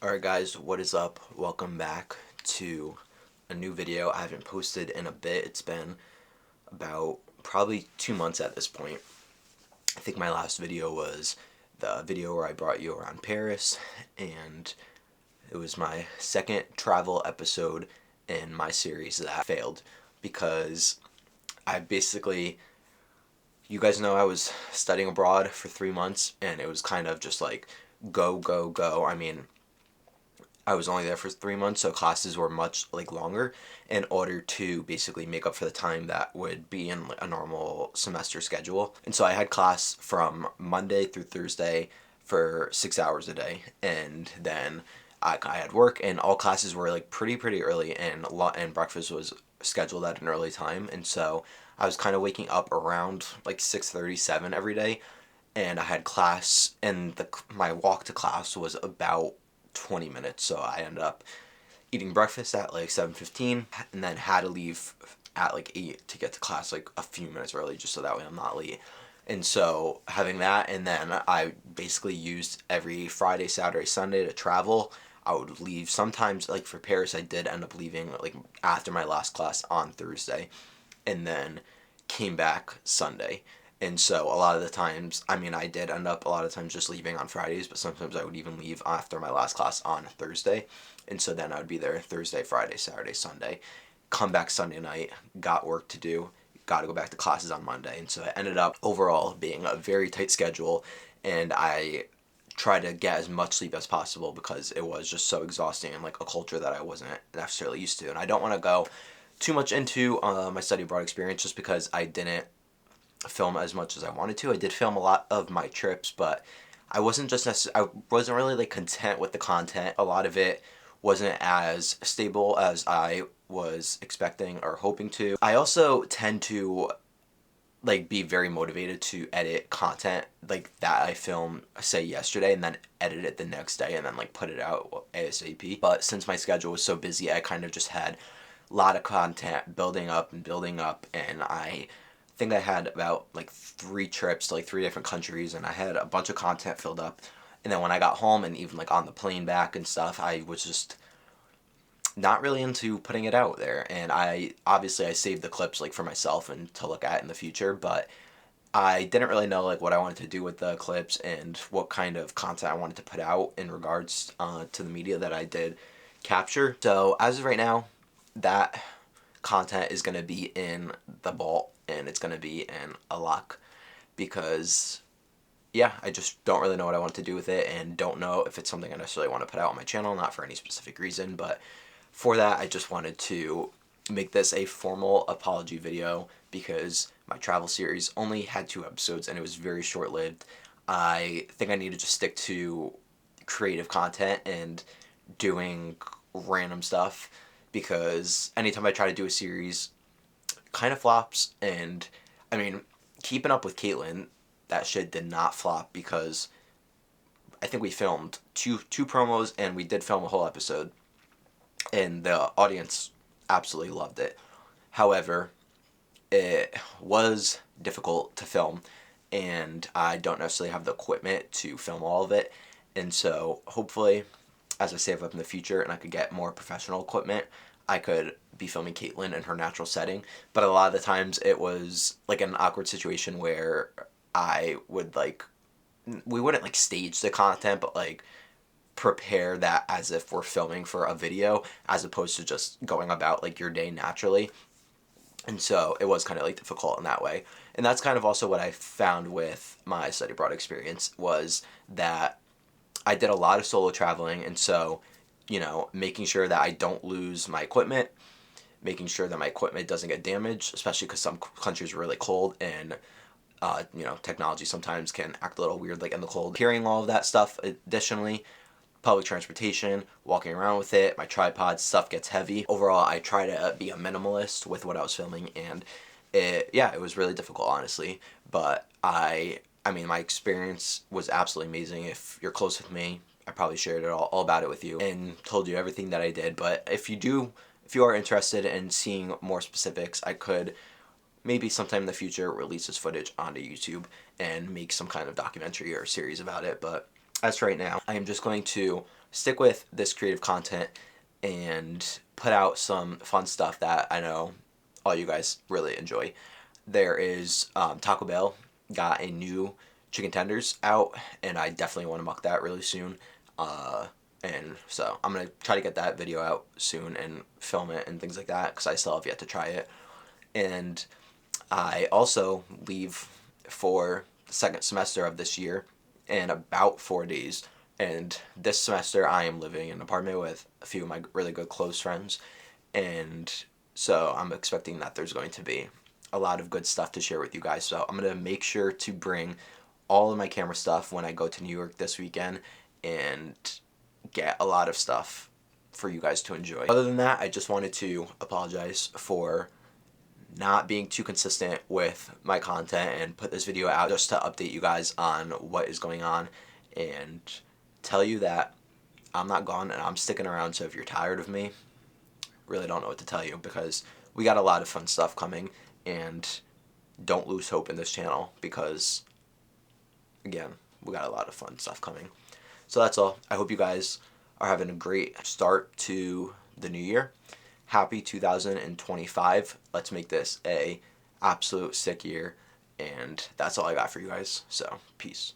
Alright guys, what is up? Welcome back to a new video. I haven't posted in a bit. It's been about probably 2 months at this point. I think my last video was the video where I brought you around Paris, and it was my second travel episode in my series that failed because you guys know I was studying abroad for 3 months, and it was kind of just like go, go, go. I was only there for 3 months, so classes were much longer in order to basically make up for the time that would be in a normal semester schedule. And so I had class from Monday through Thursday for 6 hours a day, and then I had work, and all classes were pretty early, and breakfast was scheduled at an early time, and so I was kind of waking up around 6:37 every day, and I had class, and my walk to class was about 20 minutes, so I ended up eating breakfast at 7:15, and then had to leave at 8 to get to class a few minutes early, just so that way I'm not late. And so having that, and then I basically used every Friday, Saturday, Sunday to travel. I would leave sometimes, for Paris I did end up leaving after my last class on Thursday, and then came back Sunday. And so a lot of the times, I did end up a lot of times just leaving on Fridays, but sometimes I would even leave after my last class on Thursday. And so then I would be there Thursday, Friday, Saturday, Sunday, come back Sunday night, got work to do, got to go back to classes on Monday. And so it ended up overall being a very tight schedule, and I tried to get as much sleep as possible because it was just so exhausting, and a culture that I wasn't necessarily used to. And I don't want to go too much into my study abroad experience just because I didn't film as much as I wanted to. I did film a lot of my trips, but I wasn't really content with the content. A lot of it wasn't as stable as I was expecting or hoping to. I also tend to be very motivated to edit content that I film, say, yesterday, and then edit it the next day, and then put it out ASAP. But since my schedule was so busy, I kind of just had a lot of content building up and building up, and I think I had about 3 trips to 3 different countries, and I had a bunch of content filled up. And then when I got home, and even on the plane back and stuff, I was just not really into putting it out there. And I saved the clips for myself and to look at in the future, but I didn't really know what I wanted to do with the clips and what kind of content I wanted to put out in regards to the media that I did capture. So as of right now, that content is going to be in the vault, and it's going to be in a lock because yeah, I just don't really know what I want to do with it, and don't know if it's something I necessarily want to put out on my channel, not for any specific reason, but for that I just wanted to make this a formal apology video because my travel series only had 2 episodes and it was very short-lived. I think I need to just stick to creative content and doing random stuff, because anytime I try to do a series, kind of flops. And keeping up with Caitlin, that shit did not flop because I think we filmed two promos, and we did film a whole episode, and the audience absolutely loved it. However, it was difficult to film, and I don't necessarily have the equipment to film all of it. And so hopefully, as I save up in the future and I could get more professional equipment, I could be filming Caitlin in her natural setting. But a lot of the times it was an awkward situation where I would we wouldn't stage the content, but prepare that as if we're filming for a video, as opposed to just going about your day naturally. And so it was kind of difficult in that way. And that's kind of also what I found with my study abroad experience, was that I did a lot of solo traveling, and so, making sure that I don't lose my equipment, making sure that my equipment doesn't get damaged, especially because some countries are really cold, and technology sometimes can act a little weird in the cold. Carrying all of that stuff, additionally, public transportation, walking around with it, my tripod, stuff gets heavy. Overall, I try to be a minimalist with what I was filming, and it was really difficult, honestly. But my experience was absolutely amazing. If you're close with me, I probably shared it all about it with you and told you everything that I did. But if you are interested in seeing more specifics, I could maybe sometime in the future release this footage onto YouTube and make some kind of documentary or series about it. But as for right now, I am just going to stick with this creative content and put out some fun stuff that I know all you guys really enjoy. There is Taco Bell got a new chicken tenders out, and I definitely want to muck that really soon. And so I'm gonna try to get that video out soon and film it and things like that because I still have yet to try it. And I also leave for the second semester of this year in about 4 days. And this semester I am living in an apartment with a few of my really good close friends. And so I'm expecting that there's going to be a lot of good stuff to share with you guys. So I'm going to make sure to bring all of my camera stuff when I go to New York this weekend and get a lot of stuff for you guys to enjoy. Other than that, I just wanted to apologize for not being too consistent with my content and put this video out just to update you guys on what is going on and tell you that I'm not gone and I'm sticking around. So if you're tired of me, really don't know what to tell you because we got a lot of fun stuff coming, and don't lose hope in this channel because, again, we got a lot of fun stuff coming. So that's all. I hope you guys are having a great start to the new year. Happy 2025. Let's make this a absolute sick year. And that's all I got for you guys. So, peace.